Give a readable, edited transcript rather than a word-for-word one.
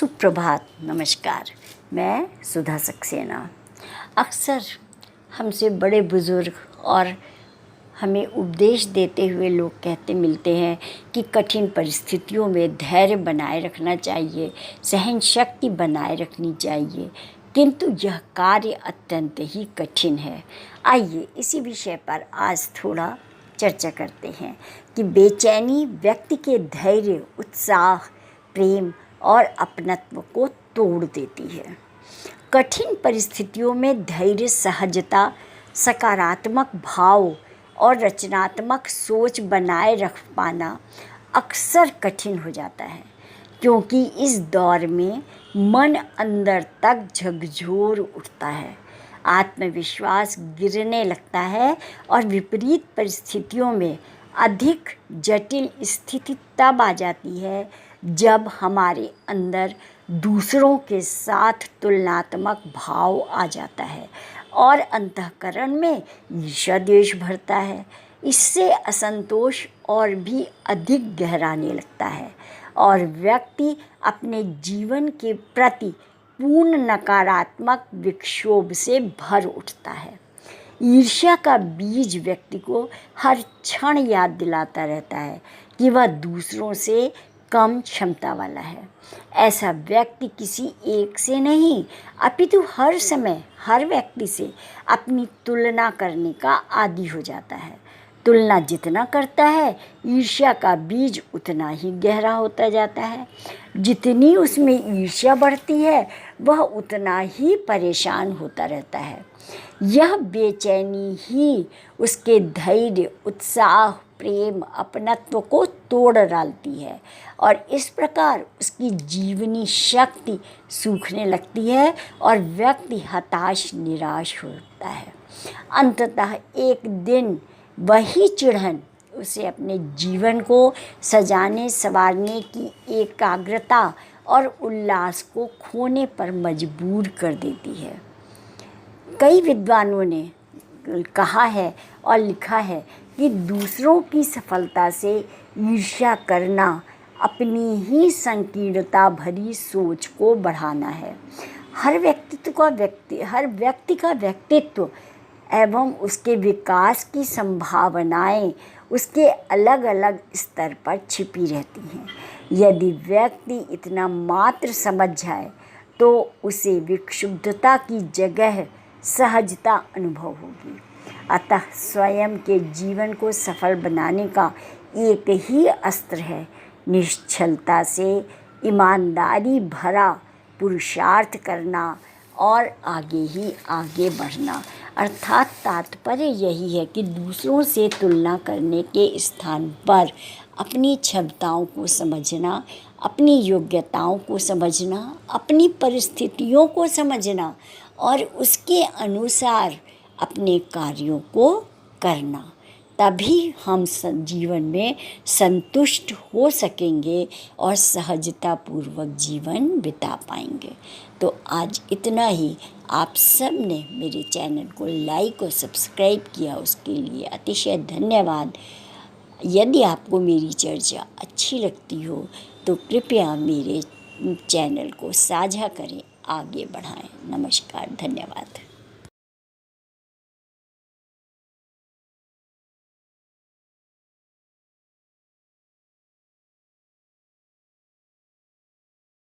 सुप्रभात, नमस्कार। मैं सुधा सक्सेना। अक्सर हमसे बड़े बुज़ुर्ग और हमें उपदेश देते हुए लोग कहते मिलते हैं कि कठिन परिस्थितियों में धैर्य बनाए रखना चाहिए, सहन शक्ति बनाए रखनी चाहिए, किंतु यह कार्य अत्यंत ही कठिन है। आइए इसी विषय पर आज थोड़ा चर्चा करते हैं कि बेचैनी व्यक्ति के धैर्य, उत्साह, प्रेम और अपनत्व को तोड़ देती है। कठिन परिस्थितियों में धैर्य, सहजता, सकारात्मक भाव और रचनात्मक सोच बनाए रख पाना अक्सर कठिन हो जाता है, क्योंकि इस दौर में मन अंदर तक झकझोर उठता है, आत्मविश्वास गिरने लगता है और विपरीत परिस्थितियों में अधिक जटिल स्थिति तब आ जाती है जब हमारे अंदर दूसरों के साथ तुलनात्मक भाव आ जाता है और अंतःकरण में ईर्ष्या द्वेष भरता है। इससे असंतोष और भी अधिक गहराने लगता है और व्यक्ति अपने जीवन के प्रति पूर्ण नकारात्मक विक्षोभ से भर उठता है। ईर्ष्या का बीज व्यक्ति को हर क्षण याद दिलाता रहता है कि वह दूसरों से कम क्षमता वाला है। ऐसा व्यक्ति किसी एक से नहीं, अपितु हर समय हर व्यक्ति से अपनी तुलना करने का आदी हो जाता है। तुलना जितना करता है, ईर्ष्या का बीज उतना ही गहरा होता जाता है। जितनी उसमें ईर्ष्या बढ़ती है, वह उतना ही परेशान होता रहता है। यह बेचैनी ही उसके धैर्य, उत्साह, प्रेम, अपनत्व को तोड़ डालती है और इस प्रकार उसकी जीवनी शक्ति सूखने लगती है और व्यक्ति हताश, निराश होता है। अंततः एक दिन वही चिढ़न उसे अपने जीवन को सजाने संवारने की एकाग्रता और उल्लास को खोने पर मजबूर कर देती है। कई विद्वानों ने कहा है और लिखा है कि दूसरों की सफलता से ईर्ष्या करना अपनी ही संकीर्णता भरी सोच को बढ़ाना है। हर व्यक्ति का व्यक्तित्व एवं उसके विकास की संभावनाएं उसके अलग अलग स्तर पर छिपी रहती हैं। यदि व्यक्ति इतना मात्र समझ जाए तो उसे विक्षुब्धता की जगह सहजता अनुभव होगी। अतः स्वयं के जीवन को सफल बनाने का एक ही अस्त्र है निश्चलता से ईमानदारी भरा पुरुषार्थ करना और आगे ही आगे बढ़ना। अर्थात तात्पर्य यही है कि दूसरों से तुलना करने के स्थान पर अपनी क्षमताओं को समझना, अपनी योग्यताओं को समझना, अपनी परिस्थितियों को समझना और उसके अनुसार अपने कार्यों को करना। तभी हम जीवन में संतुष्ट हो सकेंगे और सहजतापूर्वक जीवन बिता पाएंगे। तो आज इतना ही। आप सब ने मेरे चैनल को लाइक और सब्सक्राइब किया, उसके लिए अतिशय धन्यवाद। यदि आपको मेरी चर्चा अच्छी लगती हो तो कृपया मेरे चैनल को साझा करें, आगे बढ़ाएं। नमस्कार, धन्यवाद।